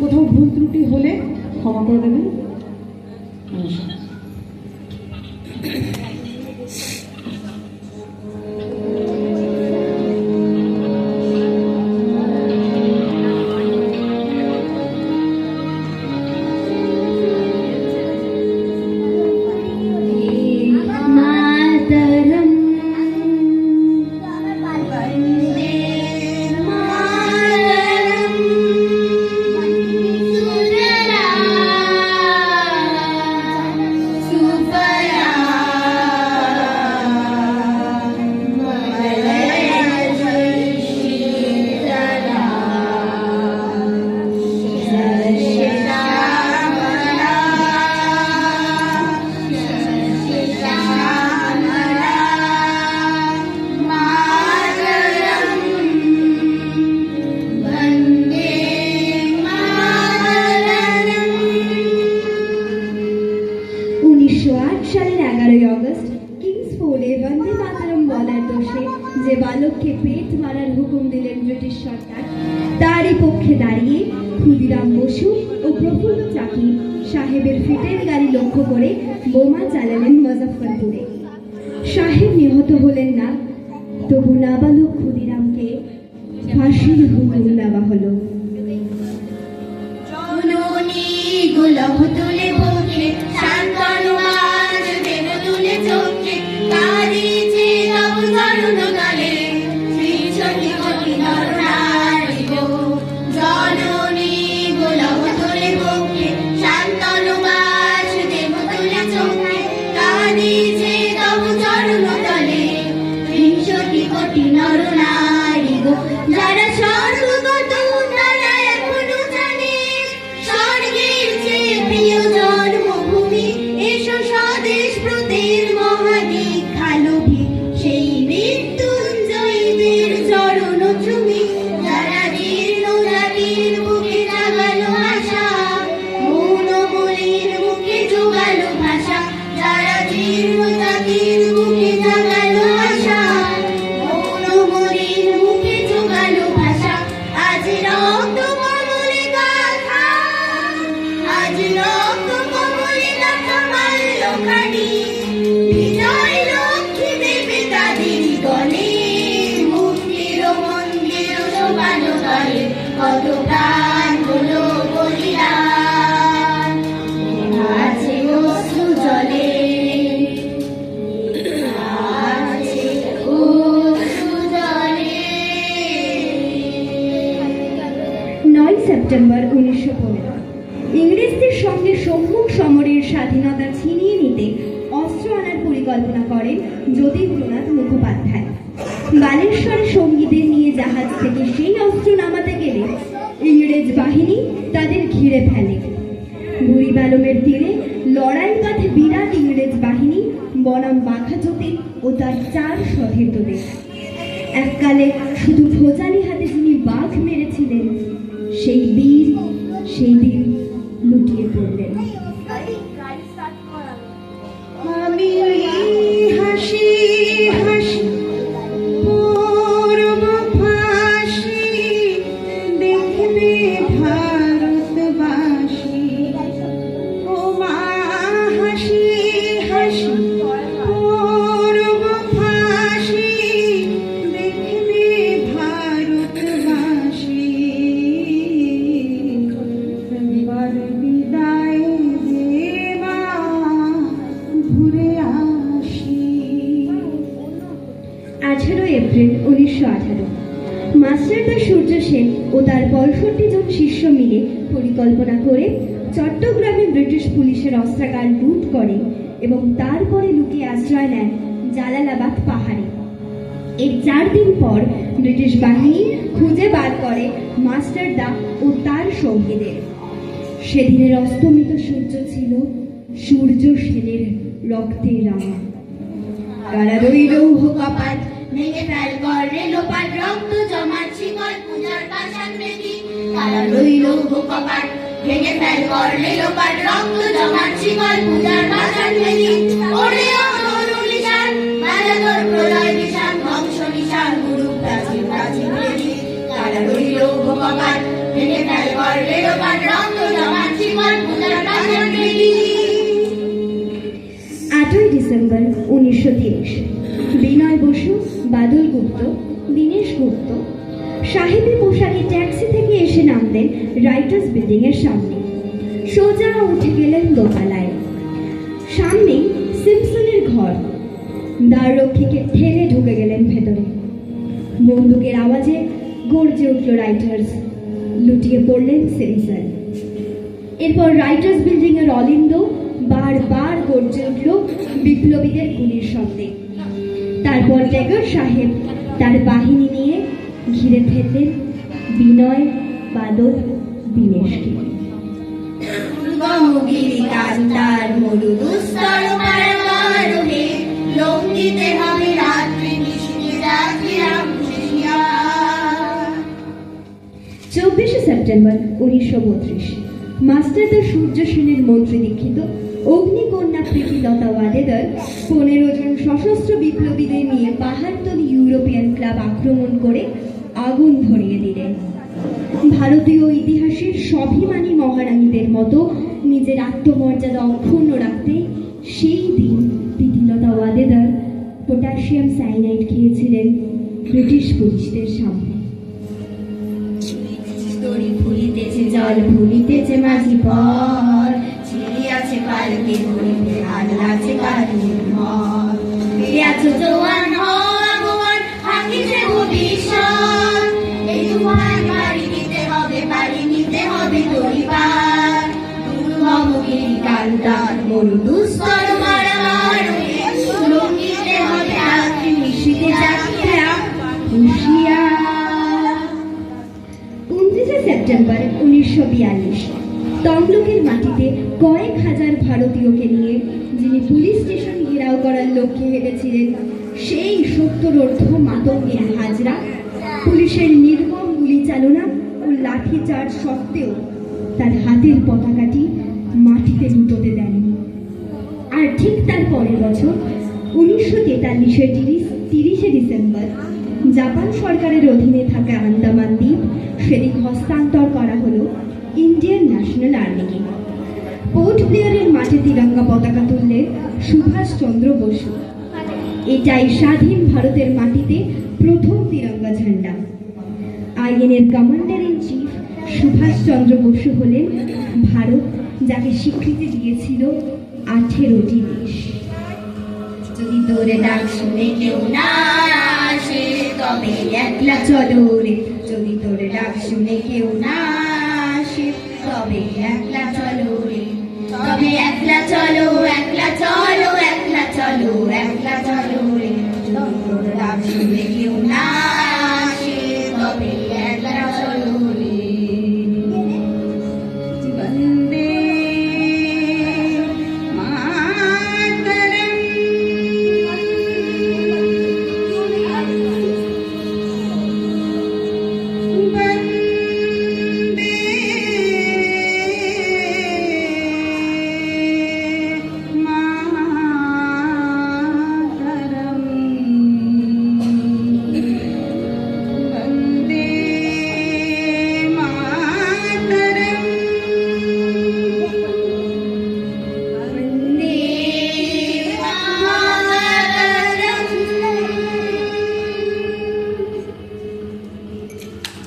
কোথাও ভুল ত্রুটি হলে ক্ষমা করে দেবেন। সালের 11ই অগস্ট কিংসফোর্ডে বন্দে মাতরম বলার দোষে যে বালককে পেট মারার হুকুম দিলেন ব্রিটিশ সরকার, তারই পক্ষে দাঁড়িয়ে ক্ষুদিরাম বসু ও প্রফুল্ল চাকি সাহেবের ফিটের গাড়ি লক্ষ্য করে বোমা চালালেন মুজফ্ফরপুরে। সাহেব নিহত হলেন না, তবু নাবালক ক্ষুদিরামকে ফাঁসির হুকুম দেওয়া হলো। যারা স্বর্গগত তারা এখনো জানে স্বর্গের চেয়ে প্রিয় জন্মভূমি, এসো স্বদেশ ব্রতের মহাদীক্ষালোভী সেই মৃত্যুঞ্জয়ীদের চরণ চুমি। যারা জীর্ণ জাতির বুকে জাগালো আশা, মৌন বলির মুখে জোগালো ভাষা। যারা জীর্ণ জাতির বুকে জাগালো আশা, মৌন বলির মুখে জোগালো ভাষা। আজ রক্ত কমলে গাথা, আজ রক্ত কমলে গাথা মাল্যখানি, বিজয় লক্ষ্মী দেবে তাদের গলে, মুক্তির মন্দির শোভানো তলে কত প্রাণ হলো বলিদান। আছে অশ্রু জলে, আছে অশ্রু জলে। 9 সেপ্টেম্বর 1915 ইংরেজদের সঙ্গে সম্মুখ সমরের স্বাধীনতা ছিনিয়ে নিতে অস্ত্র আনার পরিকল্পনা করেন যতীন্দ্রনাথ মুখোপাধ্যায়। বালেশ্বরে সঙ্গীদের নিয়ে জাহাজ থেকে সেই অস্ত্র নামাতে গেলে ইংরেজ বাহিনী তাদের ঘিরে ফেলে। বুড়িবালমের তীরে লড়াই বাঁধে বিরাট ইংরেজ বাহিনী বনাম বাঘা যতীন ও তার 4 সহৃদয়দের। এককালে শুধু ফৌজালি হাতে যিনি বাঘ মেরেছিলেন, সেই বীর সেই দিন লুটিয়ে পড়লেন। আমি হাসি হাসি পূর্ব ফাঁসি দেখবে ভারতবাসী, ও মা হাসি হাসি পূর্ব ফাঁসি দেখবে ভারতবাসী। এবার বিদায় দেবা ঘুরে আসি। 18 এপ্রিল 1918 মাস্টারদা সূর্য সেন ও তার 65 জন শিষ্য মিলে পরিকল্পনা করে চট্টগ্রামে ব্রিটিশ পুলিশের অস্ত্রাগার লুট করে এবং তারপরে লুকিয়ে আশ্রয় নেন জালালাবাদ পাহাড়ে। এর 4 দিন পর ব্রিটিশ বাহিনী খুঁজে বার করে মাস্টারদা ও তার সঙ্গীদের। সেদিনের অস্তমিত সূর্য ছিল সূর্য সেনের রক্তে রাঙা। কারা রইল কপাট ভেঙে ফেল কর রেলোপাট, রক্ত জমাট শিকল পূজার পাষাণ বেদি। কারা রইল কপাট ভেঙে ফেল কর রেলোপাট, রক্ত জমাট শিকল পূজার পাষাণ বেদি। ওরে অমর নিশান মালা তোর প্রলয় নিশান, ধ্বংস নিশান গুরু প্রাচীন প্রাচীন বেদি। কারা রইল কপাট ভেঙে ফেল কর রেলোপাট, বাদল গুপ্ত, দীনেশ গুপ্ত সাহেবী পোশাকে ট্যাক্সি থেকে এসে নামলেন রাইটার্স বিল্ডিং এর সামনে। সোজা উঠে গেলেন দোতলায়। সামনেই সিম্পসনের ঘর। দ্বাররক্ষীকে ঠেলে ঢুকে গেলেন ভেতরে। বন্দুকের আওয়াজে গর্জে উঠল রাইটার্স। লুটিয়ে পড়লেন সিম্পসন। এরপর রাইটার্স বিল্ডিং এর অলিন্দ বারবার গর্জে উঠল বিপ্লবীদের গুলির শব্দে। তারপর টেগর সাহেব তার বাহিনী নিয়ে ঘিরে ফেললেন বিনয়, বাদল, দীনেশকে। দুর্গমগিরি কান্তার মরু দুস্তর পারাবারোহে, লঙ্ঘিতে হবে রাত্রি বৃষ্টি রাত্রিরাম খুশিয়া। 24শে সেপ্টেম্বর 1932 মাস্টারদা সূর্য সেনের মন্ত্রী দীক্ষিত অগ্নিকন্যা প্রীতিলতা ওয়াদেদার 15 জন সশস্ত্র বিপ্লবীদের নিয়ে পাহাড়তলি ইউরোপিয়ান ক্লাব আক্রমণ করে আগুন ধরিয়ে দিলেন। ভারতীয় ইতিহাসের স্বাভিমানী মহারানীদের মতো নিজের আত্মমর্যাদা অক্ষুণ্ণ রাখতে সেই দিন প্রীতিলতা ওয়াদেদার পটাশিয়াম সাইনাইড খেয়েছিলেন ব্রিটিশ পুলিশদের সামনে। তরি ভুলিতেছে জল, ভুলিতেছে মাঝি পর, ছিড়িয়াছে কালকে ধরিতে আল্লাছে কালির মর। ফিরিয়াছো জোয়ান হওয়ান, হাকিছে ভবিষ্যৎ, এই তুফান বাড়ি নিতে হবে, বাড়ি নিতে হবে তরিবার। দুর্গমগিরি কান্তার মরু দুস্তর পারাবারোহে, লঙ্ঘিতে হবে রাত্রি নিশীথে জাগিয়া হুঁশিয়ার। 29শে সেপ্টেম্বর 1942 তমলুকের মাটিতে কয়েক হাজার ভারতীয়কে নিয়ে যিনি পুলিশ স্টেশন ঘেরাও করার লক্ষ্যে হেঁটেছিলেন সেই 70 মাতঙ্গের হাজরা পুলিশের নির্মম গুলি চালনা ও লাঠিচার্জ সত্ত্বেও তার হাতের পতাকাটি মাটিতে লুটোতে দেননি। আর ঠিক তার পরের বছর 1943-এর 30শে ডিসেম্বর জাপান সরকারের অধীনে থাকা আন্দামান দ্বীপ সেদিক হস্তান্তর করা হলো ইন্ডিয়ান ন্যাশনাল আর্মিকে। পোর্ট ব্লেয়ারের মাঠে তিরঙ্গা পতাকা তুললেন সুভাষচন্দ্র বসু। এটাই স্বাধীন ভারতের মাটিতে প্রথম তিরঙ্গা ঝান্ডা। আইএনএর commander in chief Subhash Chandra Basu হলেন ভারত যাকে স্বীকৃতি দিয়েছিল 18টি দেশ। যদি তোরে ডাক শুনে কেউ না আসে, তবে একলা চলো রে, যদি তোরে ডাক শুনে কেউ না আসে, তবে একলা চল।